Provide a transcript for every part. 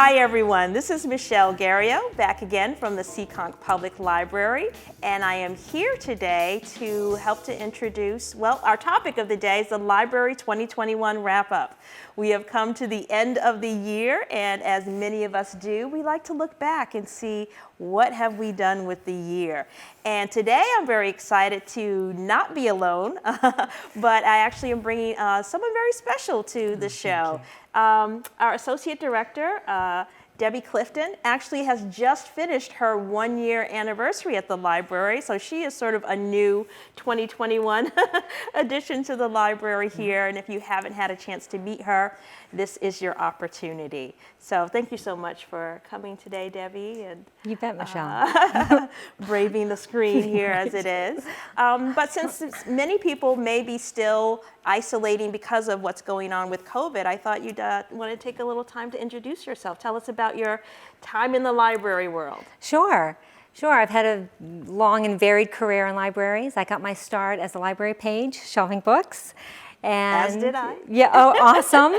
Hi everyone, this is Michelle Gario, back again from the Seekonk Public Library, and I am here today to help to introduce, well, our topic of the day is the Library 2021 Wrap-Up. We have come to the end of the year, and as many of us do, we like to look back and see what have we done with the year. And today I'm very excited to not be alone, but I actually am bringing someone very special to the show. Our Associate Director, Debbie Clifton, actually has just finished her 1-year anniversary at the library, so she is sort of a new 2021 addition to the library here, and if you haven't had a chance to meet her, this is your opportunity. So thank you so much for coming today, Debbie. And you bet, Michelle. Braving the screen here as it is. But since many people may be still isolating because of what's going on with COVID, I thought you'd want to take a little time to introduce yourself. Tell us about your time in the library world. Sure. I've had a long and varied career in libraries. I got my start as a library page, shelving books. And, as did I. Yeah, oh, awesome.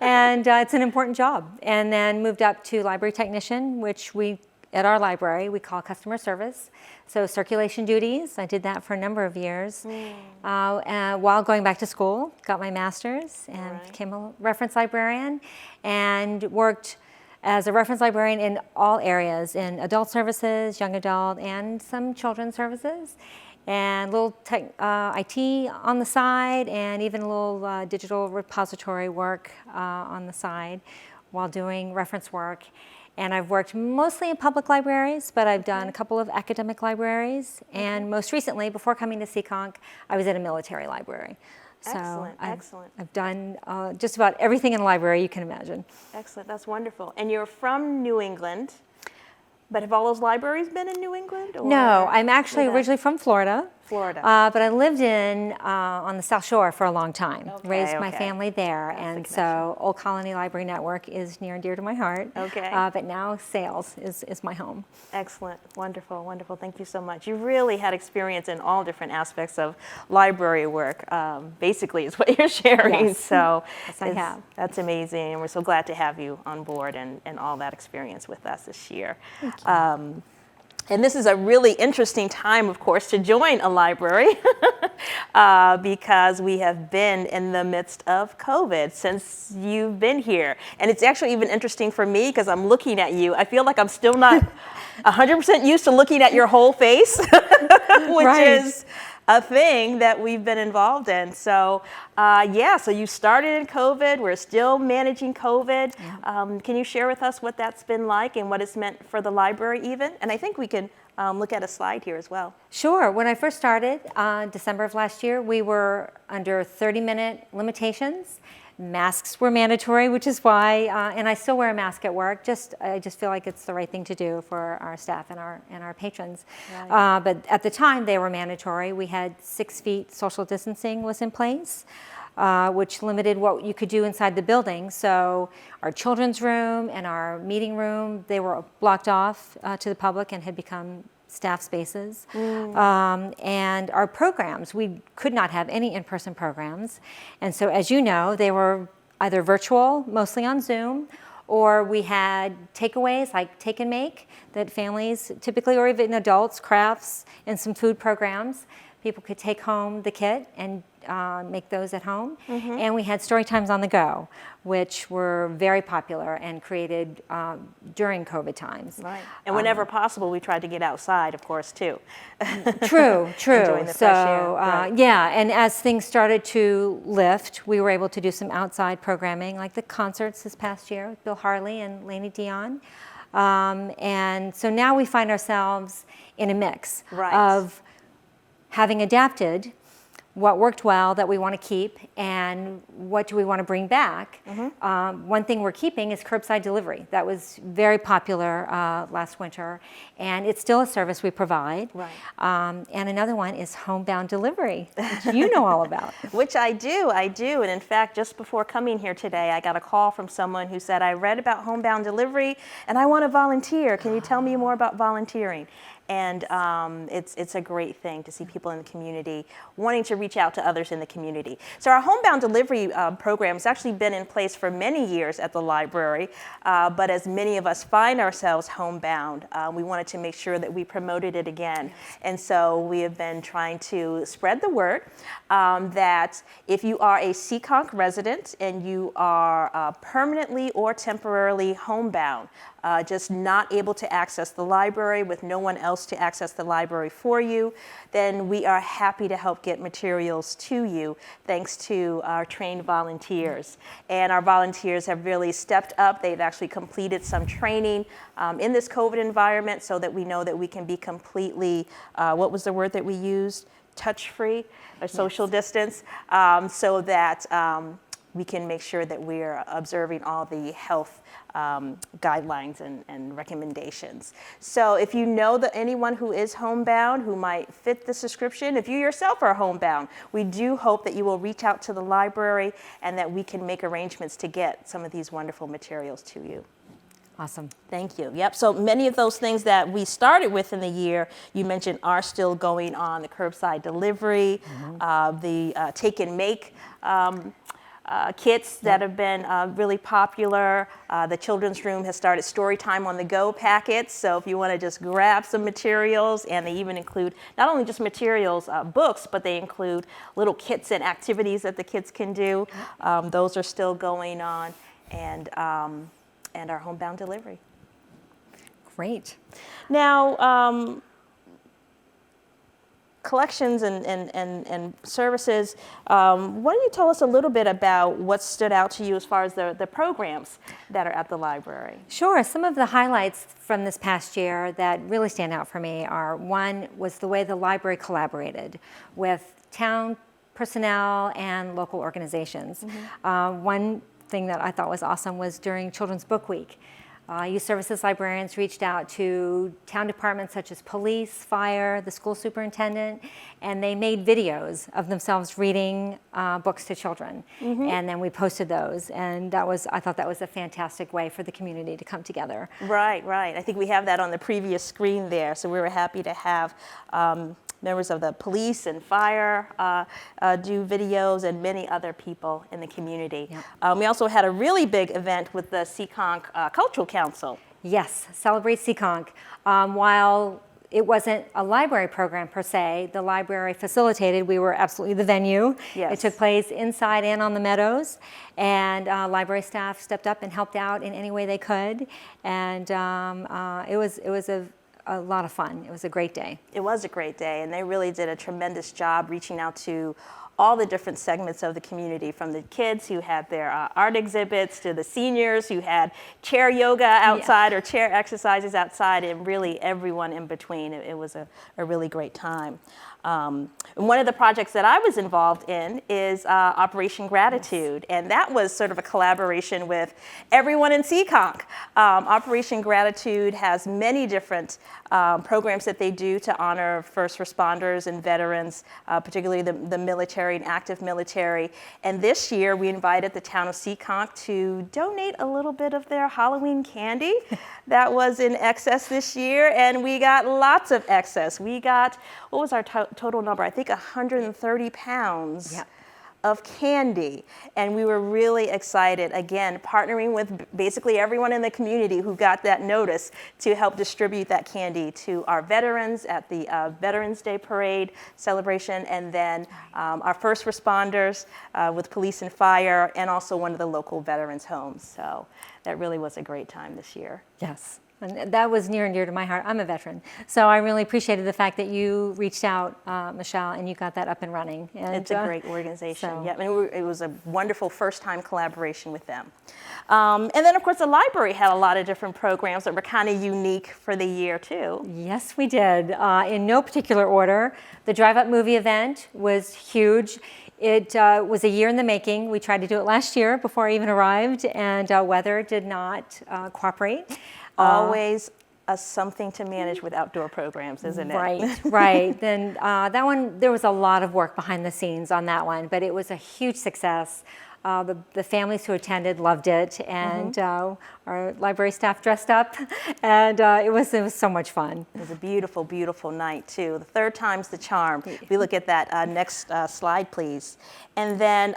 And it's an important job. And then moved up to library technician, which at our library, we call customer service. So circulation duties, I did that for a number of years. While going back to school, got my master's and became a reference librarian and worked as a reference librarian in all areas, in adult services, young adult, and some children's services. And a little IT on the side, and even a little digital repository work on the side while doing reference work. And I've worked mostly in public libraries, but I've done a couple of academic libraries. And most recently, before coming to Seekonk, I was at a military library. Excellent, so excellent. I've done just about everything in a library you can imagine. Excellent, that's wonderful. And you're from New England. But have all those libraries been in New England? Or no, I'm actually originally from Florida. Florida. But I lived on the South Shore for a long time. Okay, raised my family there. That's and so Old Colony Library Network is near and dear to my heart. Okay. But now Sales is my home. Excellent. Wonderful, wonderful. Thank you so much. You really had experience in all different aspects of library work, basically is what you're sharing. Yes. So yes, I have. That's amazing. And we're so glad to have you on board and all that experience with us this year. Thank you. And this is a really interesting time, of course, to join a library because we have been in the midst of COVID since you've been here. And it's actually even interesting for me because I'm looking at you. I feel like I'm still not 100% used to looking at your whole face, which is a thing that we've been involved in. So so you started in COVID. We're still managing COVID. Yeah. Can you share with us what that's been like and what it's meant for the library even? And I think we can look at a slide here as well. Sure. When I first started, December of last year, we were under 30-minute limitations. Masks were mandatory, which is why, and I still wear a mask at work. I just feel like it's the right thing to do for our staff and our patrons. Right. But at the time, they were mandatory. We had 6 feet social distancing was in place, which limited what you could do inside the building. So our children's room and our meeting room, they were blocked off to the public and had become staff spaces. And our programs, we could not have any in-person programs. And so as you know, they were either virtual, mostly on Zoom, or we had takeaways like Take and Make that families typically, or even adults, crafts, and some food programs. People could take home the kit and make those at home. And we had story times on the go, which were very popular and created during COVID times. Right. And whenever possible, we tried to get outside, of course, too. True. Enjoying the fresh air. Right. And as things started to lift, we were able to do some outside programming, like the concerts this past year with Bill Harley and Lainey Dion. And so now we find ourselves in a mix of having adapted what worked well that we want to keep and what do we want to bring back. One thing we're keeping is curbside delivery. That was very popular last winter, and it's still a service we provide. And another one is homebound delivery, which you know all about. Which I do. And in fact, just before coming here today, I got a call from someone who said, I read about homebound delivery and I want to volunteer. Can you tell me more about volunteering? And it's a great thing to see people in the community wanting to reach out to others in the community. So our homebound delivery program has actually been in place for many years at the library, but as many of us find ourselves homebound, we wanted to make sure that we promoted it again. Yes. And so we have been trying to spread the word that if you are a Seekonk resident and you are permanently or temporarily homebound, just not able to access the library with no one else to access the library for you, then we are happy to help get materials to you thanks to our trained volunteers. And our volunteers have really stepped up. They've actually completed some training in this COVID environment so that we know that we can be completely, what was the word that we used? Touch-free or social distance, so that we can make sure that we're observing all the health guidelines and recommendations. So if you know that anyone who is homebound who might fit this description, if you yourself are homebound, we do hope that you will reach out to the library and that we can make arrangements to get some of these wonderful materials to you. Awesome. Thank you. Yep. So many of those things that we started with in the year, you mentioned, are still going on. The curbside delivery, the take and make kits that have been really popular. The Children's Room has started Storytime on the Go packets. So if you want to just grab some materials, and they even include not only just materials, books, but they include little kits and activities that the kids can do. Those are still going on. And our homebound delivery. Great. Now, collections and services, why don't you tell us a little bit about what stood out to you as far as the programs that are at the library? Sure. Some of the highlights from this past year that really stand out for me are, one was the way the library collaborated with town personnel and local organizations. One thing that I thought was awesome was during Children's Book Week. Youth Services librarians reached out to town departments such as police, fire, the school superintendent, and they made videos of themselves reading books to children. And then we posted those, and I thought that was a fantastic way for the community to come together. Right, right. I think we have that on the previous screen there, so we were happy to have members of the police and fire do videos, and many other people in the community. Yep. We also had a really big event with the Seekonk Cultural Council. Yes, Celebrate Seekonk. While it wasn't a library program per se, the library facilitated. We were absolutely the venue. Yes. It took place inside and on the meadows, and library staff stepped up and helped out in any way they could, and it was a lot of fun. It was a great day. It was a great day, and they really did a tremendous job reaching out to all the different segments of the community, from the kids who had their art exhibits to the seniors who had chair yoga outside or chair exercises outside, and really everyone in between. It was a really great time. And one of the projects that I was involved in is Operation Gratitude, and that was sort of a collaboration with everyone in Seekonk. Operation Gratitude has many different programs that they do to honor first responders and veterans, particularly the military and active military. And this year we invited the town of Seekonk to donate a little bit of their Halloween candy that was in excess this year, and we got lots of excess. We got, what was our total number? I think 130 pounds of candy. And we were really excited, again, partnering with basically everyone in the community who got that notice to help distribute that candy to our veterans at the Veterans Day Parade celebration, and then our first responders with police and fire, and also one of the local veterans' homes. So that really was a great time this year. Yes. And that was near and dear to my heart. I'm a veteran, so I really appreciated the fact that you reached out, Michelle, and you got that up and running. And, it's a great organization. So. Yeah, I mean, it was a wonderful first-time collaboration with them. And then, of course, the library had a lot of different programs that were kind of unique for the year, too. Yes, we did. In no particular order, the drive-up movie event was huge. It was a year in the making. We tried to do it last year before I even arrived, and weather did not cooperate. Always something to manage with outdoor programs, isn't it? Right, right. Then that one, there was a lot of work behind the scenes on that one, but it was a huge success. The families who attended loved it, and our library staff dressed up, and it was so much fun. It was a beautiful, beautiful night too. The third time's the charm. We look at that next slide, please. And then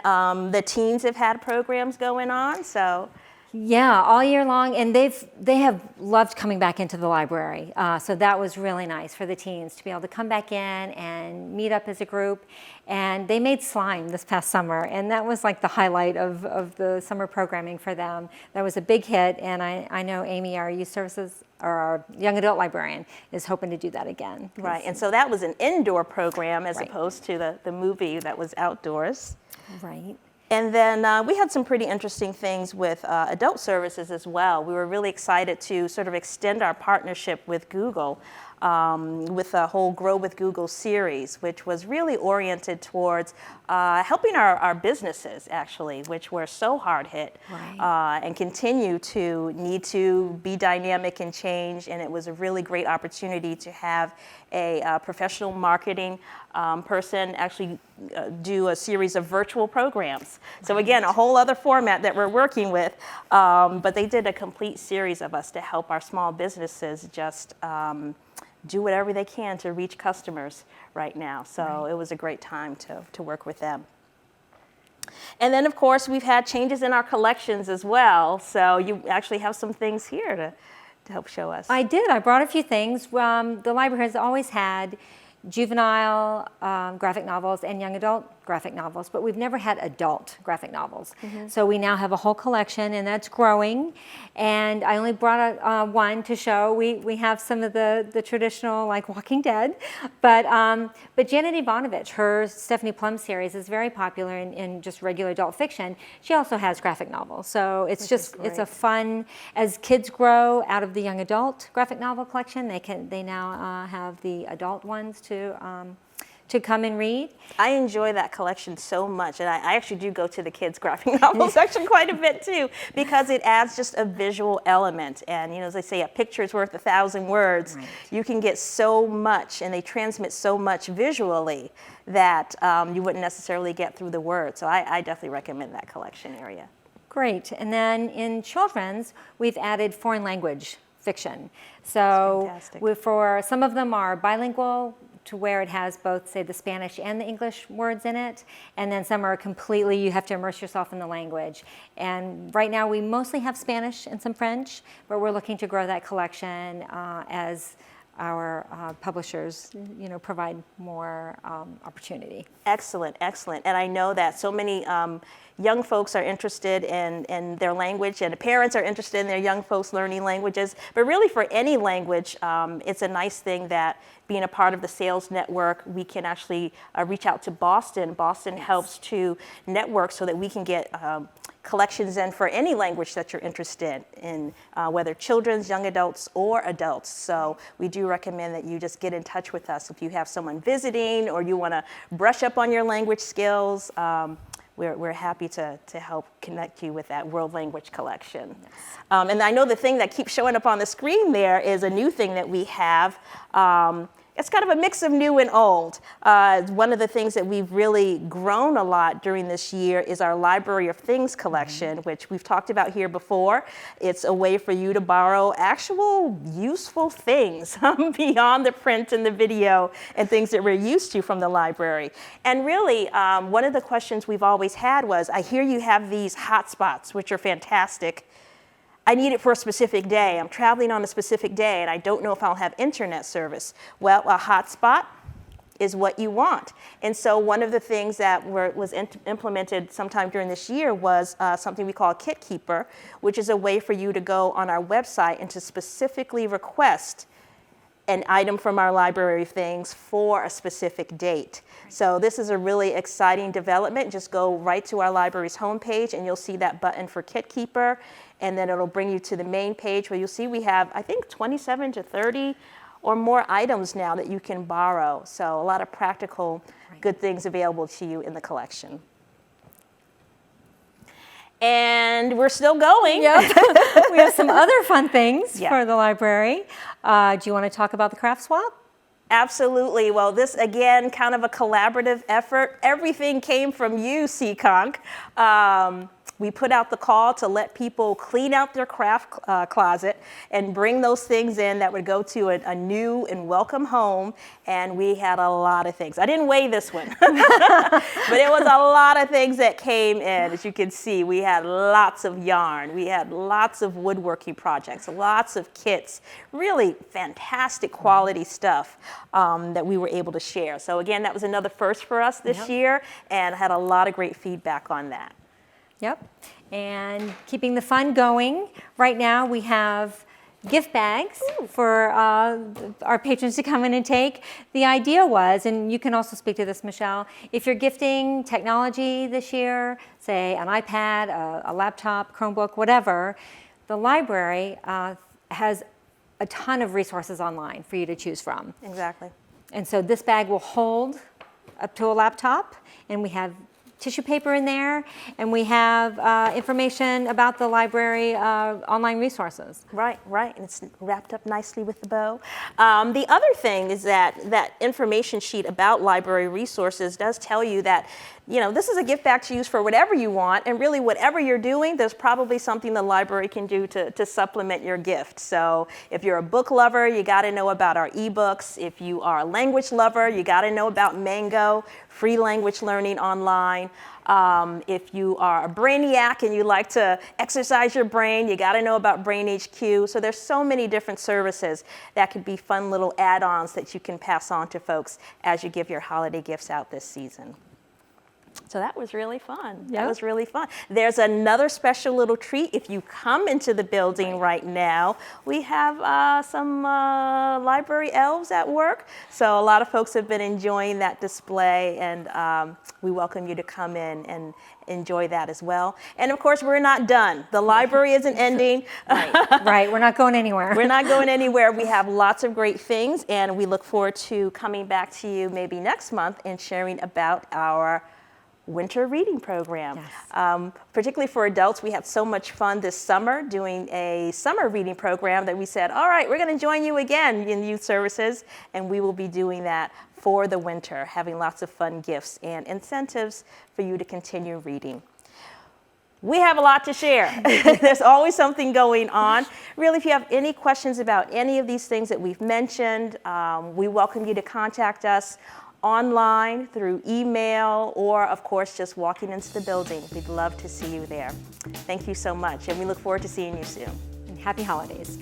the teens have had programs going on, so. Yeah, all year long, and they have loved coming back into the library. So that was really nice for the teens to be able to come back in and meet up as a group. And they made slime this past summer, and that was like the highlight of the summer programming for them. That was a big hit, and I know Amy, our youth services or our young adult librarian, is hoping to do that again. Right, and so that was an indoor program as Right. opposed to the movie that was outdoors. Right. And then we had some pretty interesting things with adult services as well. We were really excited to sort of extend our partnership with Google with the whole Grow with Google series, which was really oriented towards helping our businesses, actually, which were so hard hit and continue to need to be dynamic and change. And it was a really great opportunity to have a professional marketing person actually do a series of virtual programs. So again, a whole other format that we're working with, but they did a complete series of us to help our small businesses just do whatever they can to reach customers right now. So it was a great time to work with them. And then, of course, we've had changes in our collections as well. So you actually have some things here to help show us. I did. I brought a few things. The library has always had juvenile graphic novels and young adult graphic novels, but we've never had adult graphic novels. So we now have a whole collection, and that's growing. And I only brought one to show. We have some of the traditional, like Walking Dead, but Janet Ivanovich, her Stephanie Plum series is very popular in just regular adult fiction. She also has graphic novels, so it's it's a fun. As kids grow out of the young adult graphic novel collection, they now have the adult ones to come and read. I enjoy that collection so much, and I actually do go to the kids' graphic novels actually quite a bit too, because it adds just a visual element. And as they say, a picture's worth 1,000 words. Right. You can get so much, and they transmit so much visually that you wouldn't necessarily get through the words. So I definitely recommend that collection area. Great. And then in children's, we've added foreign language fiction. So for some of them are bilingual, to where it has both, say, the Spanish and the English words in it, and then some are completely, you have to immerse yourself in the language. And right now we mostly have Spanish and some French, but we're looking to grow that collection as our publishers, provide more opportunity. Excellent, excellent. And I know that so many young folks are interested in their language, and parents are interested in their young folks learning languages. But really, for any language, it's a nice thing that being a part of the sales network, we can actually reach out to Boston. Boston helps to network so that we can get collections in for any language that you're interested in, whether children's, young adults, or adults. So we do recommend that you just get in touch with us if you have someone visiting or you want to brush up on your language skills. We're happy to help connect you with that world language collection. Yes. And I know the thing that keeps showing up on the screen there is a new thing that we have. It's kind of a mix of new and old. One of the things that we've really grown a lot during this year is our Library of Things collection, which we've talked about here before. It's a way for you to borrow actual useful things beyond the print and the video and things that we're used to from the library. And really, one of the questions we've always had was, I hear you have these hotspots, which are fantastic. I need it for a specific day. I'm traveling on a specific day, and I don't know if I'll have internet service. Well, a hotspot is what you want. And so one of the things that was implemented sometime during this year was something we call KitKeeper, which is a way for you to go on our website and to specifically request an item from our Library of Things for a specific date. So this is a really exciting development. Just go right to our library's homepage and you'll see that button for KitKeeper, and then it'll bring you to the main page where you'll see we have, I think, 27 to 30 or more items now that you can borrow. So a lot of practical, good things available to you in the collection. And we're still going. Yep. We have some other fun things for the library. Do you want to talk about the craft swap? Absolutely. Well, this again, kind of a collaborative effort. Everything came from you, Seekonk. We put out the call to let people clean out their craft closet and bring those things in that would go to a new and welcome home. And we had a lot of things. I didn't weigh this one, but it was a lot of things that came in. As you can see, we had lots of yarn. We had lots of woodworking projects, lots of kits, really fantastic quality stuff that we were able to share. So again, that was another first for us this year, and had a lot of great feedback on that. Yep. And keeping the fun going, right now we have gift bags for our patrons to come in and take. The idea was, and you can also speak to this, Michelle, if you're gifting technology this year, say an iPad, a laptop, Chromebook, whatever, the library has a ton of resources online for you to choose from. Exactly. And so this bag will hold up to a laptop, and we have tissue paper in there, and we have information about the library online resources. Right, and it's wrapped up nicely with the bow. The other thing is that information sheet about library resources does tell you that, this is a gift bag to use for whatever you want, and really whatever you're doing, there's probably something the library can do to supplement your gift. So if you're a book lover, you got to know about our ebooks. If you are a language lover, you got to know about Mango, free language learning online. If you are a brainiac and you like to exercise your brain, you got to know about Brain HQ. So there's so many different services that could be fun little add-ons that you can pass on to folks as you give your holiday gifts out this season. So that was really fun. That was really fun. There's another special little treat. If you come into the building right now, we have some library elves at work. So a lot of folks have been enjoying that display, and we welcome you to come in and enjoy that as well. And of course, we're not done. The library isn't ending. Right, we're not going anywhere. We're not going anywhere. We have lots of great things, and we look forward to coming back to you maybe next month and sharing about our winter reading program. Yes. Particularly for adults, we had so much fun this summer doing a summer reading program that we said, all right, we're going to join you again in youth services, and we will be doing that for the winter, having lots of fun gifts and incentives for you to continue reading. We have a lot to share. There's always something going on. Really, if you have any questions about any of these things that we've mentioned, we welcome you to contact us online, through email, or of course just walking into the building. We'd love to see you there. Thank you so much, and we look forward to seeing you soon. And happy holidays.